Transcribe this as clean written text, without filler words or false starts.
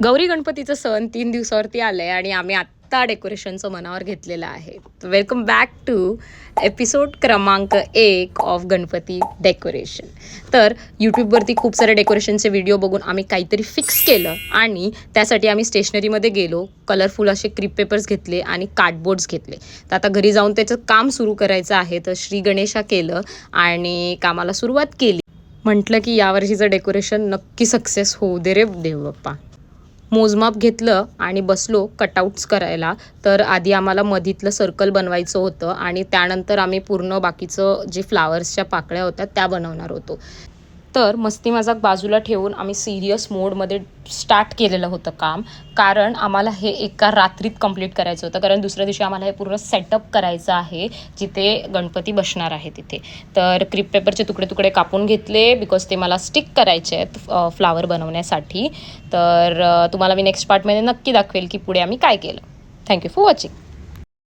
गौरी गणपतीचं सण 3 दिवसावरती आलं आहे आणि आम्ही आत्ता डेकोरेशनचं मनावर घेतलेलं आहे. वेलकम बॅक टू एपिसोड क्रमांक 1 ऑफ गणपती डेकोरेशन. तर यूट्यूबवरती खूप सारे डेकोरेशनचे व्हिडिओ बघून आम्ही काहीतरी फिक्स केलं आणि त्यासाठी आम्ही स्टेशनरीमध्ये गेलो. कलरफुल असे क्रिप पेपर्स घेतले आणि कार्डबोर्ड्स घेतले. तर आता घरी जाऊन त्याचं काम सुरू करायचं आहे. तर श्री गणेशा केलं आणि कामाला सुरुवात केली. म्हटलं की यावर्षीचं डेकोरेशन नक्की सक्सेस होऊ दे रे देवबाप्पा. मोजमाप घेतलं आणि बसलो कटआउट्स करायला. तर आधी आम्हाला मधीतलं सर्कल बनवायचं होतं आणि त्यानंतर आम्ही पूर्ण बाकीचं जे फ्लावर्सच्या पाकळ्या होत्या त्या बनवणार होतो. तर मस्ती मजाक बाजूला ठेवून आम्ही सिरियस मोडमध्ये स्टार्ट केलेलं होतं काम, कारण आम्हाला हे एका रात्रीत कंप्लीट करायचं होतं. कारण दुसऱ्या दिवशी आम्हाला हे पूर्ण सेटअप करायचं आहे जिथे गणपती बसणार आहे तिथे. तर क्रिप पेपरचे तुकडे तुकडे कापून घेतले बिकॉज ते मला स्टिक करायचे आहेत फ्लावर बनवण्यासाठी. तर तुम्हाला मी नेक्स्ट पार्टमध्ये नक्की दाखवेल की पुढे आम्ही काय केलं. Thank you for watching.